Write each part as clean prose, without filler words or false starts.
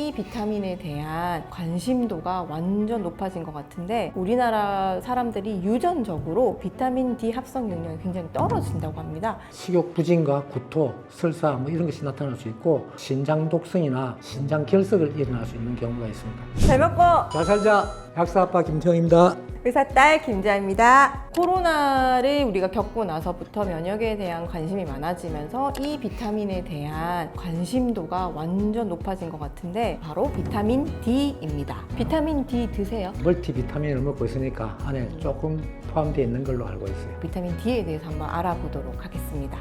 이 비타민에 대한 관심도가 완전 높아진 것 같은데 우리나라 사람들이 유전적으로 비타민 D 합성 능력이 굉장히 떨어진다고 합니다. 식욕 부진과 구토, 설사 뭐 이런 것이 나타날 수 있고 신장 독성이나 신장 결석을 일어날 수 있는 경우가 있습니다. 잘 먹고 잘 살자. 약사 아빠 김정입니다. 의사 딸 김자입니다. 코로나를 우리가 겪고 나서부터 면역에 대한 관심이 많아지면서 이 비타민에 대한 관심도가 완전 높아진 것 같은데 바로 비타민 D입니다. 비타민 D 드세요? 멀티비타민을 먹고 있으니까 안에 조금 포함되어 있는 걸로 알고 있어요. 비타민 D에 대해서 한번 알아보도록 하겠습니다.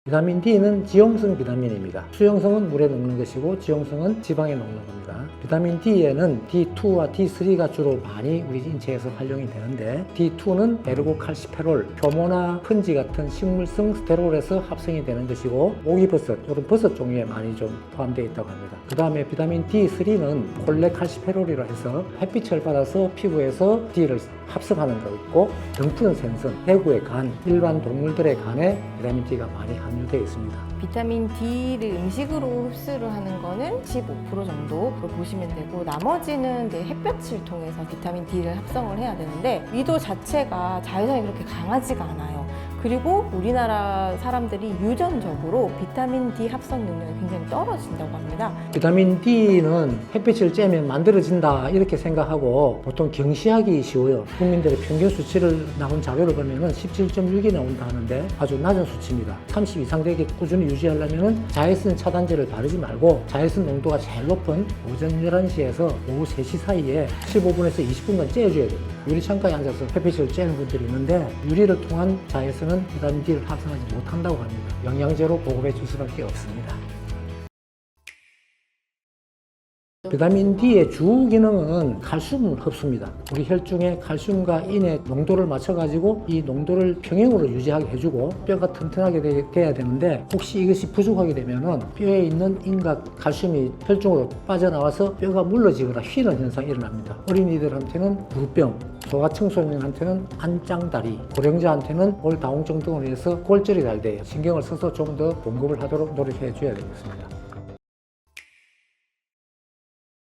비타민 D는 지용성 비타민입니다. 수용성은 물에 녹는 것이고 지용성은 지방에 녹는 겁니다. 비타민 D에는 D2와 D3가 주로 많이 우리 인체에서 활용이 되는데 D2는 에르고칼시페롤, 표모나 펀지 같은 식물성 스테롤에서 합성이 되는 것이고 오기버섯, 이런 버섯 종류에 많이 좀 포함되어 있다고 합니다. 그 다음에 비타민 D3는 콜레칼시페롤이라 해서 햇빛을 받아서 피부에서 D를 합성하는 거 있고 등푸른 생선, 해구의 간, 일반 동물들의 간에 비타민 D가 많이 함유되어 있습니다. 비타민 D를 음식으로 흡수를 하는 거는 15% 정도 보시면 되고 나머지는 이제 햇볕을 통해서 비타민 D를 합성을 해야 되는데 위도 자체가 자외선이 그렇게 강하지가 않아요. 그리고 우리나라 사람들이 유전적으로 비타민 D 합성 능력이 굉장히 떨어진다고 합니다. 비타민 D는 햇빛을 쬐면 만들어진다 이렇게 생각하고 보통 경시하기 쉬워요. 국민들의 평균 수치를 나온 자료를 보면 17.6이 나온다 하는데 아주 낮은 수치입니다. 30 이상 되게 꾸준히 유지하려면 자외선 차단제를 바르지 말고 자외선 농도가 제일 높은 오전 11시에서 오후 3시 사이에 15분에서 20분간 쬐줘야 됩니다. 유리창가에 앉아서 햇빛을 쬐는 분들이 있는데 유리를 통한 자외선은 비타민 D를 합성하지 못한다고 합니다. 영양제로 보급해 줄 수밖에 없습니다. 비타민 D의 주 기능은 칼슘 흡수입니다. 우리 혈중에 칼슘과 인의 농도를 맞춰가지고 이 농도를 평형으로 유지하게 해주고 뼈가 튼튼하게 돼야 되는데 혹시 이것이 부족하게 되면은 뼈에 있는 인과 칼슘이 혈중으로 빠져나와서 뼈가 물러지거나 휘는 현상이 일어납니다. 어린이들한테는 무릎병, 소아청소년한테는 안짱다리, 고령자한테는 골다공증 등으로 해서 골절이 잘 돼요. 신경을 써서 좀 더 공급을 하도록 노력해 줘야 되겠습니다.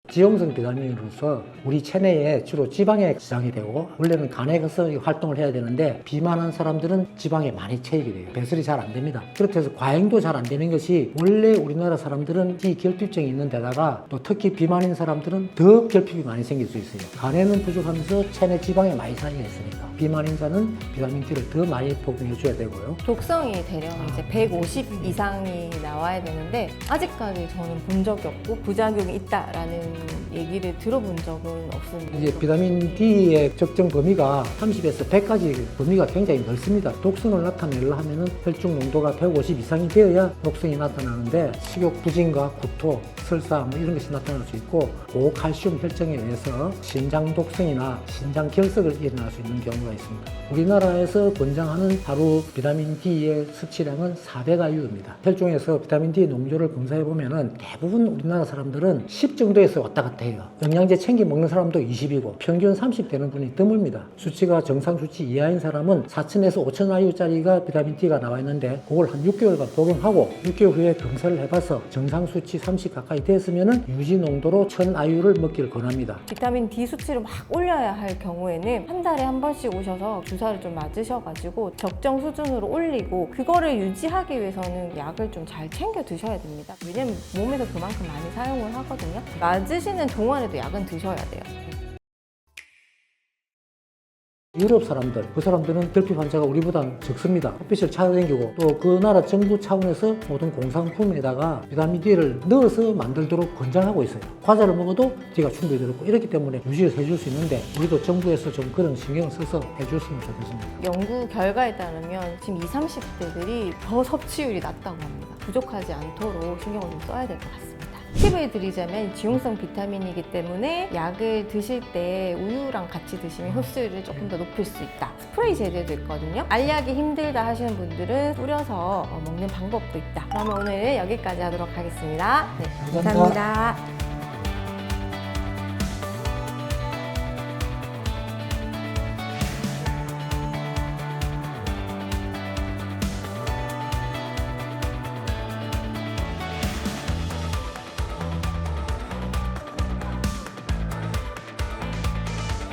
지용성 비타민으로서 우리 체내에 주로 지방에 지장이 되고 원래는 간에 가서 활동을 해야 되는데 비만한 사람들은 지방에 많이 체입이 돼요. 배설이 잘 안 됩니다. 그렇게 해서 과행도 잘 안 되는 것이 원래 우리나라 사람들은 이 결핍증이 있는 데다가 또 특히 비만인 사람들은 더 결핍이 많이 생길 수 있어요. 간에는 부족하면서 체내 지방에 많이 쌓여 있으니까 비만인자는 비타민 D를 더 많이 복용해 줘야 되고요. 독성이 대략 이제 150 이상이 나와야 되는데 아직까지 저는 본 적이 없고 부작용이 있다라는 얘기를 들어본 적은 없습니다. 이제 비타민 D의 적정 범위가 30에서 100까지 범위가 굉장히 넓습니다. 독성을 나타내려 하면은 혈중 농도가 150 이상이 되어야 독성이 나타나는데 식욕 부진과 구토, 설사 뭐 이런 것이 나타날 수 있고 고칼슘 혈증에 의해서 신장 독성이나 신장 결석을 일어날 수 있는 경우가 있습니다. 우리나라에서 권장하는 하루 비타민 D의 섭취량은 400IU입니다. 혈중에서 비타민 D 농도를 검사해 보면은 대부분 우리나라 사람들은 10 정도에서 왔다 갔다 해요. 영양제 챙겨 먹는 사람도 20이고 평균 30 되는 분이 드뭅니다. 수치가 정상 수치 이하인 사람은 4000에서 5000IU짜리가 비타민 D가 나와 있는데 그걸 한 6개월간 복용하고 6개월 후에 검사를 해봐서 정상 수치 30 가까이 됐으면 유지 농도로 1000IU를 먹기를 권합니다. 비타민 D 수치를 막 올려야 할 경우에는 한 달에 한 번씩 오셔서 주사를 좀 맞으셔가지고 적정 수준으로 올리고 그거를 유지하기 위해서는 약을 좀 잘 챙겨 드셔야 됩니다. 왜냐면 몸에서 그만큼 많이 사용을 하거든요. 맞으시는 동안에도 약은 드셔야 돼요. 유럽 사람들, 그 사람들은 결핍 환자가 우리보다는 적습니다. 햇빛을 찾아다니고 또 그 나라 정부 차원에서 모든 공산품에다가 비타민 D를 넣어서 만들도록 권장하고 있어요. 과자를 먹어도 D가 충분히 들었고 이렇기 때문에 유지를 해줄 수 있는데 우리도 정부에서 좀 그런 신경을 써서 해줬으면 좋겠습니다. 연구 결과에 따르면 지금 20, 30대들이 더 섭취율이 낮다고 합니다. 부족하지 않도록 신경을 좀 써야 될 것 같습니다. 팁을 드리자면 지용성 비타민이기 때문에 약을 드실 때 우유랑 같이 드시면 흡수율을 조금 더 높일 수 있다. 스프레이 재질도 있거든요. 알약이 힘들다 하시는 분들은 뿌려서 먹는 방법도 있다. 그러면 오늘 여기까지 하도록 하겠습니다. 네, 감사합니다.